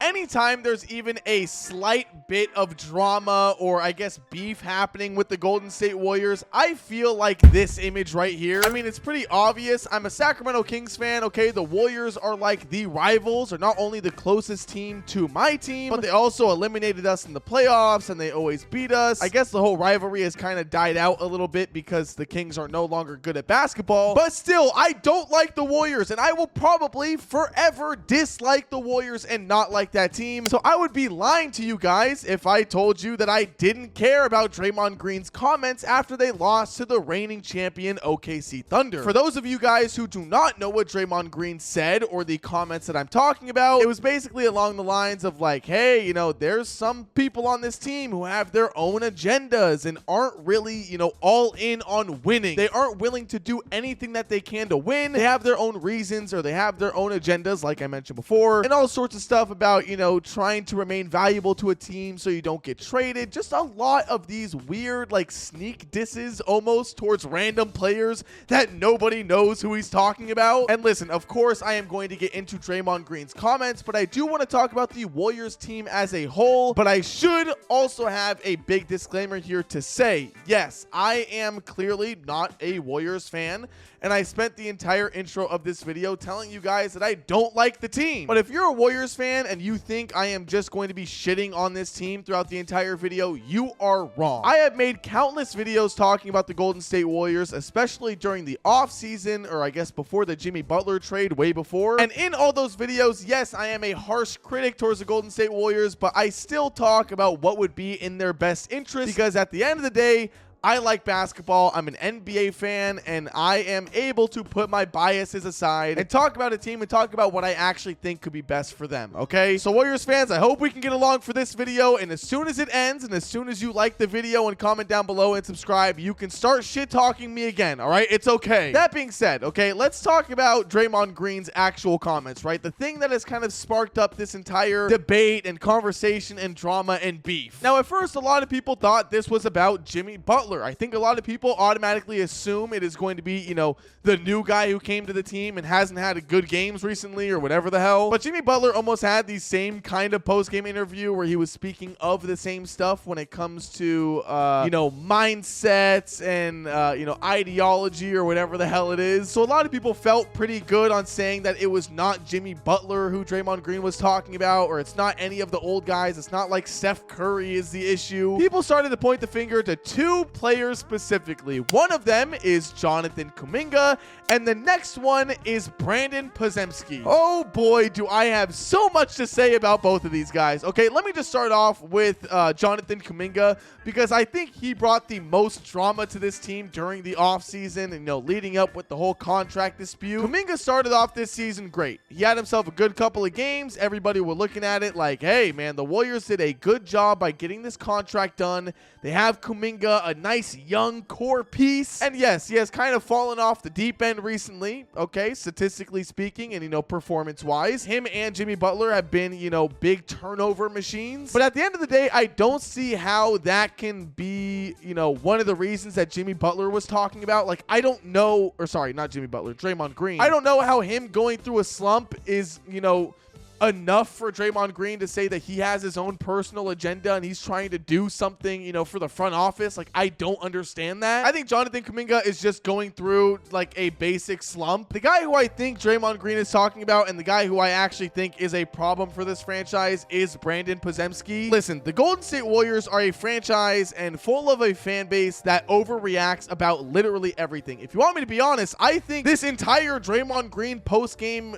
anytime there's even a slight bit of drama or I guess beef happening with the Golden State Warriors, I feel like this image right here. I mean, it's pretty obvious. I'm a Sacramento Kings fan, okay? The Warriors are like the rivals, or not only the closest team to my team, but they also eliminated us in the playoffs and they always beat us. I guess the whole rivalry has kind of died out a little bit because the Kings are no longer good at basketball. But still, I don't like the Warriors, and I will probably forever dislike the Warriors and not like that team. So I would be lying to you guys if I told you that I didn't care about Draymond Green's comments after they lost to the reigning champion OKC Thunder. For those of you guys who do not know what Draymond Green said or the comments that I'm talking about, it was basically along the lines of like, hey, you know, there's some people on this team who have their own agendas and aren't really, you know, all in on winning. They aren't willing to do anything that they can to win. They have their own reasons or they have their own agendas, like I mentioned before, and all sorts of stuff about, you know, trying to remain valuable to a team so you don't get traded. Just a lot of these weird, like, sneak disses almost towards random players that nobody knows who he's talking about. And listen, of course, I am going to get into Draymond Green's comments, but I do want to talk about the Warriors team as a whole. But I should also have a big disclaimer here to say, yes, I am clearly not a Warriors fan, and I spent the entire intro of this video telling you guys that I don't like the team. But if you're a Warriors fan and you think I am just going to be shitting on this team throughout the entire video, you are wrong. I have made countless videos talking about the Golden State Warriors, especially during the offseason, or I guess before the Jimmy Butler trade, way before. And in all those videos, yes, I am a harsh critic towards the Golden State Warriors, but I still talk about what would be in their best interest, because at the end of the day, I like basketball, I'm an NBA fan, and I am able to put my biases aside and talk about a team and talk about what I actually think could be best for them, okay? So Warriors fans, I hope we can get along for this video, and as soon as it ends, and as soon as you like the video and comment down below and subscribe, you can start shit-talking me again, all right? It's okay. That being said, okay, let's talk about Draymond Green's actual comments, right? The thing that has kind of sparked up this entire debate and conversation and drama and beef. Now, at first, a lot of people thought this was about Jimmy Butler. I think a lot of people automatically assume it is going to be, you know, the new guy who came to the team and hasn't had a good games recently or whatever the hell. But Jimmy Butler almost had the same kind of post-game interview where he was speaking of the same stuff when it comes to, you know, mindsets and, you know, ideology or whatever the hell it is. So a lot of people felt pretty good on saying that it was not Jimmy Butler who Draymond Green was talking about, or it's not any of the old guys. It's not like Steph Curry is the issue. People started to point the finger to two players specifically. One of them is Jonathan Kuminga, and the next one is Brandon Podziemski. Oh boy, do I have so much to say about both of these guys. Okay, let me just start off with Jonathan Kuminga, because I think he brought the most drama to this team during the offseason and, you know, leading up with the whole contract dispute. Kuminga started off this season great. He had himself a good couple of games. Everybody were looking at it like, hey man, the Warriors did a good job by getting this contract done. They have Kuminga, a nice young core piece. And yes, he has kind of fallen off the deep end recently, okay, statistically speaking, and, you know, performance-wise. Him and Jimmy Butler have been, you know, big turnover machines. But at the end of the day, I don't see how that can be, you know, one of the reasons that Jimmy Butler was talking about. Like, I don't know, or sorry, not Jimmy Butler, Draymond Green. I don't know how him going through a slump is, you know, enough for Draymond Green to say that he has his own personal agenda and he's trying to do something, you know, for the front office. Like, I don't understand that. I think Jonathan Kuminga is just going through like a basic slump. The guy who I think Draymond Green is talking about, and the guy who I actually think is a problem for this franchise, is Brandon Podziemski. Listen, the Golden State Warriors are a franchise and full of a fan base that overreacts about literally everything. If you want me to be honest, I think this entire Draymond Green post-game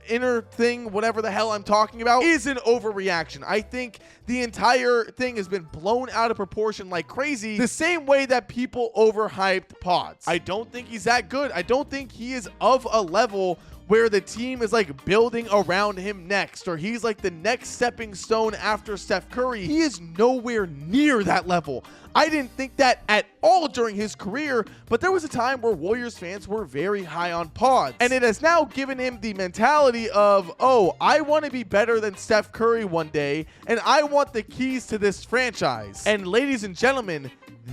inner thing, whatever the hell I'm talking about, is an overreaction. I think the entire thing has been blown out of proportion like crazy, the same way that people overhyped Pods. I don't think he's that good. I don't think he is of a level where the team is like building around him next, or he's like the next stepping stone after Steph Curry. He is nowhere near that level. I didn't think that at all during his career, but there was a time where Warriors fans were very high on Pods, and it has now given him the mentality of, oh, I want to be better than Steph Curry one day, and I want the keys to this franchise. And ladies and gentlemen,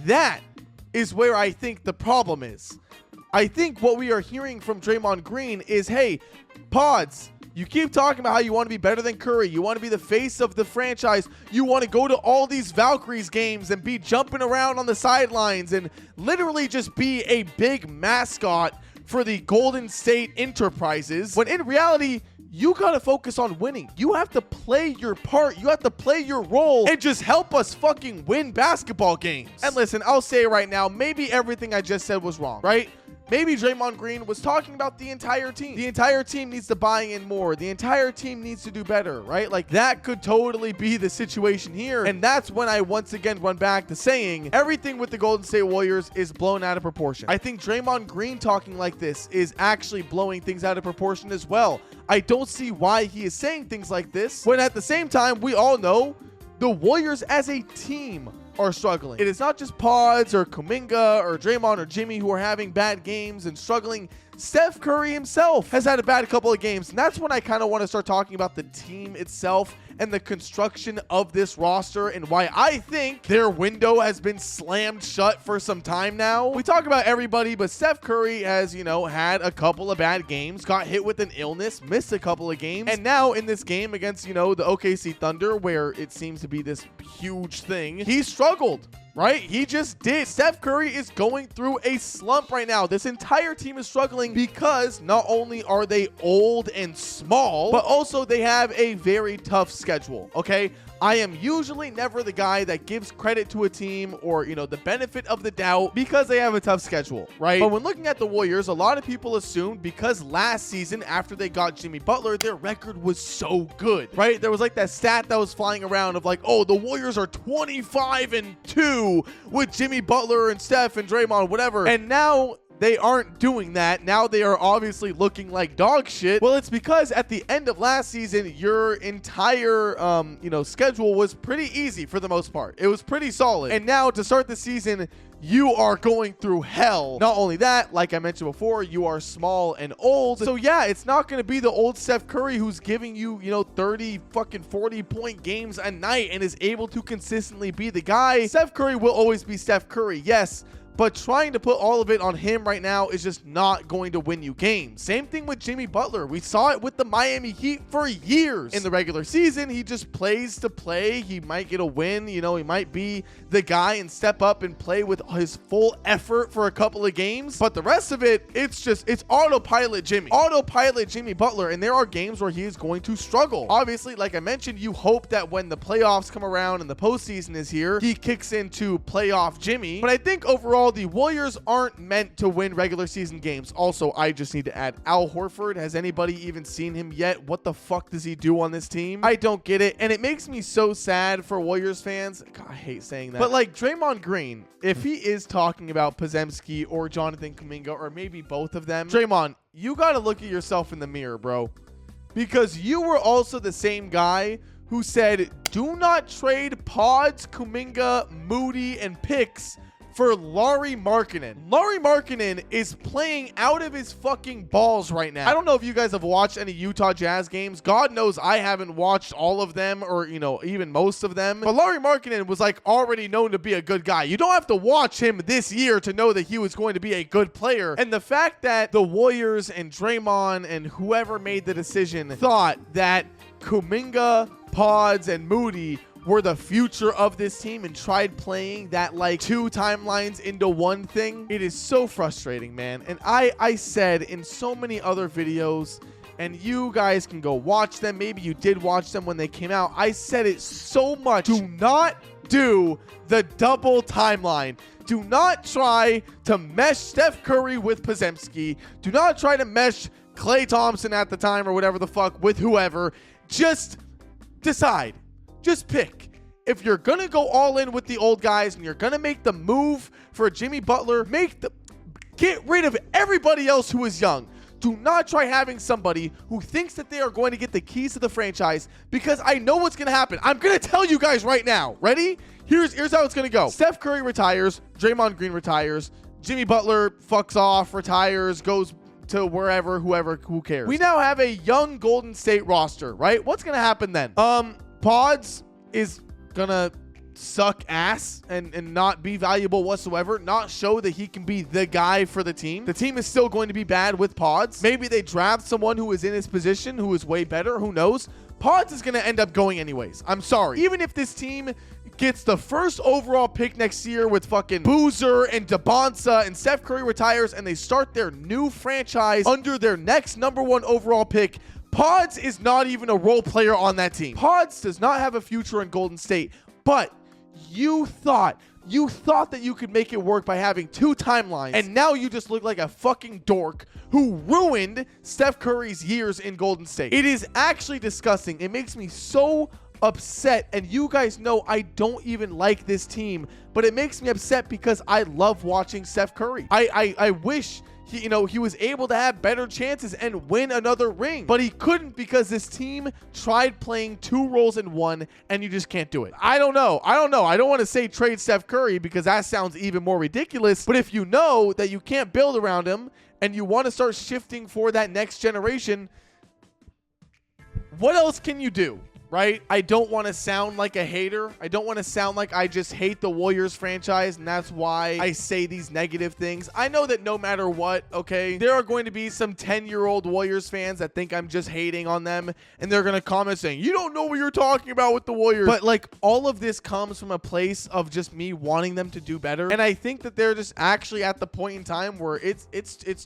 that is where I think the problem is. I think what we are hearing from Draymond Green is, hey, Pods, You keep talking about how you want to be better than Curry. You want to be the face of the franchise. You want to go to all these Valkyries games and be jumping around on the sidelines and literally just be a big mascot for the Golden State Enterprises, when in reality, you gotta focus on winning. You have to play your part. You have to play your role and just help us fucking win basketball games. And listen, I'll say it right now, maybe everything I just said was wrong, right? Maybe Draymond Green was talking about the entire team. The entire team needs to buy in more. The entire team needs to do better, right? Like, that could totally be the situation here. And that's when I once again run back to saying everything with the Golden State Warriors is blown out of proportion. I think Draymond Green talking like this is actually blowing things out of proportion as well. I don't see why he is saying things like this when at the same time we all know the Warriors as a team are struggling. It is not just Pods or Kuminga or Draymond or Jimmy who are having bad games and struggling. Steph Curry himself has had a bad couple of games, and that's when I kind of want to start talking about the team itself and the construction of this roster and why I think their window has been slammed shut for some time now. We talk about everybody, but Steph Curry has, you know, had a couple of bad games, got hit with an illness, missed a couple of games, and now in this game against, you know, the OKC Thunder, where it seems to be this huge thing, he struggled. Right? He just did. Steph Curry is going through a slump right now. This entire team is struggling because not only are they old and small, but also they have a very tough schedule. Okay? I am usually never the guy that gives credit to a team or, you know, the benefit of the doubt because they have a tough schedule, right? But when looking at the Warriors, a lot of people assumed because last season after they got Jimmy Butler, their record was so good, right? There was like that stat that was flying around of like, oh, the Warriors are 25-2 with Jimmy Butler and Steph and Draymond, whatever. And now they aren't doing that. Now they are obviously looking like dog shit. Well, it's because at the end of last season, your entire, schedule was pretty easy for the most part. It was pretty solid. And now to start the season, you are going through hell. Not only that, like I mentioned before, you are small and old. So yeah, it's not going to be the old Steph Curry who's giving you, 30 fucking 40-point games a night and is able to consistently be the guy. Steph Curry will always be Steph Curry, yes. But trying to put all of it on him right now is just not going to win you games. Same thing with Jimmy Butler. We saw it with the Miami Heat for years. In the regular season, he just plays to play. He might get a win. He might be the guy and step up and play with his full effort for a couple of games. But the rest of it, it's autopilot Jimmy. Autopilot Jimmy Butler. And there are games where he is going to struggle. Obviously, like I mentioned, you hope that when the playoffs come around and the postseason is here, he kicks into playoff Jimmy. But I think overall, the Warriors aren't meant to win regular season games. Also, I just need to add Al Horford. Has anybody even seen him yet? What the fuck does he do on this team? I don't get it. And it makes me so sad for Warriors fans. God, I hate saying that. But like Draymond Green, if he is talking about Podziemski or Jonathan Kuminga or maybe both of them, Draymond, you got to look at yourself in the mirror, bro. Because you were also the same guy who said, do not trade Pods, Kuminga, Moody, and picks for Lauri Markkanen. Lauri Markkanen is playing out of his fucking balls right now. I don't know if you guys have watched any Utah Jazz games. God knows I haven't watched all of them or, even most of them. But Lauri Markkanen was like already known to be a good guy. You don't have to watch him this year to know that he was going to be a good player. And the fact that the Warriors and Draymond and whoever made the decision thought that Kuminga, Pods, and Moody were the future of this team and tried playing that like two timelines into one thing. It is so frustrating, man. And I said in so many other videos, and you guys can go watch them. Maybe you did watch them when they came out. I said it so much. Do not do the double timeline. Do not try to mesh Steph Curry with Podziemski. Do not try to mesh Klay Thompson at the time or whatever the fuck with whoever. Just decide. Just pick. If you're going to go all in with the old guys and you're going to make the move for Jimmy Butler, get rid of everybody else who is young. Do not try having somebody who thinks that they are going to get the keys to the franchise, because I know what's going to happen. I'm going to tell you guys right now. Ready? Here's how it's going to go. Steph Curry retires. Draymond Green retires. Jimmy Butler fucks off, retires, goes to wherever, who cares. We now have a young Golden State roster, right? What's going to happen then? Pods is gonna suck ass and not be valuable whatsoever, not show that he can be the guy for the team is still going to be bad with Pods. Maybe they draft someone who is in his position who is way better. Who knows? Pods is going to end up going anyways. I'm sorry. Even if this team gets the first overall pick next year with fucking Boozer and DeBonsa and Steph Curry retires and they start their new franchise under their next #1 overall pick, Pods is not even a role player on that team. Pods does not have a future in Golden State, but you thought that you could make it work by having 2 timelines, and now you just look like a fucking dork who ruined Steph Curry's years in Golden State. It is actually disgusting. It makes me so upset, and you guys know I don't even like this team, but it makes me upset because I love watching Steph Curry. I wish he was able to have better chances and win another ring, but he couldn't because this team tried playing 2 roles in one, and you just can't do it. I don't know. I don't want to say trade Steph Curry because that sounds even more ridiculous, but if you know that you can't build around him and you want to start shifting for that next generation, what else can you do? Right? I don't want to sound like a hater. I don't want to sound like I just hate the Warriors franchise, and that's why I say these negative things. I know that no matter what, okay, there are going to be some 10-year-old Warriors fans that think I'm just hating on them, and they're going to comment saying, you don't know what you're talking about with the Warriors. But like, all of this comes from a place of just me wanting them to do better, and I think that they're just actually at the point in time where it's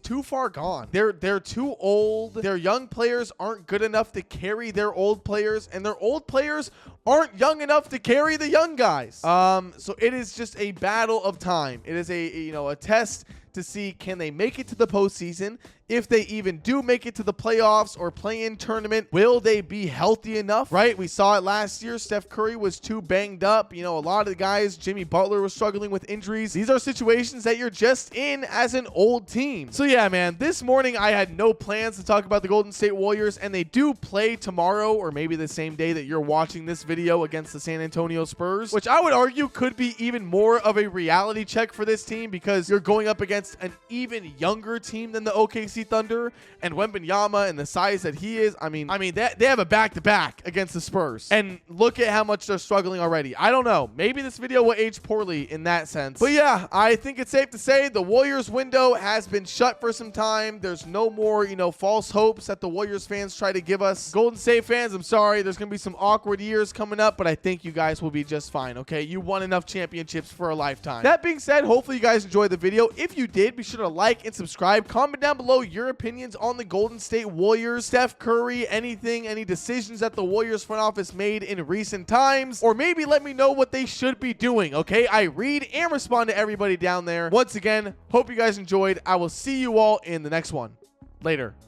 too far gone. They're too old. Their young players aren't good enough to carry their old players, and their old players aren't young enough to carry the young guys. So it is just a battle of time. It is a test to see, can they make it to the postseason? If they even do make it to the playoffs or play-in tournament, will they be healthy enough? Right? We saw it last year. Steph Curry was too banged up. A lot of the guys, Jimmy Butler was struggling with injuries. These are situations that you're just in as an old team. So yeah, man, this morning I had no plans to talk about the Golden State Warriors, and they do play tomorrow or maybe the same day that you're watching this video against the San Antonio Spurs, which I would argue could be even more of a reality check for this team because you're going up against an even younger team than the OKC Thunder, and Wembanyama and the size that he is. I mean, they have a back-to-back against the Spurs, and look at how much they're struggling already. I don't know. Maybe this video will age poorly in that sense. But yeah, I think it's safe to say the Warriors window has been shut for some time. There's no more, false hopes that the Warriors fans try to give us. Golden State fans, I'm sorry. There's going to be some awkward years coming up, but I think you guys will be just fine, okay? You won enough championships for a lifetime. That being said, hopefully you guys enjoyed the video. If you did, be sure to like and subscribe. Comment down below your opinions on the Golden State Warriors, Steph Curry, any decisions that the Warriors front office made in recent times, or maybe let me know what they should be doing, okay? I read and respond to everybody down there. Once again, hope you guys enjoyed. I will see you all in the next one. Later.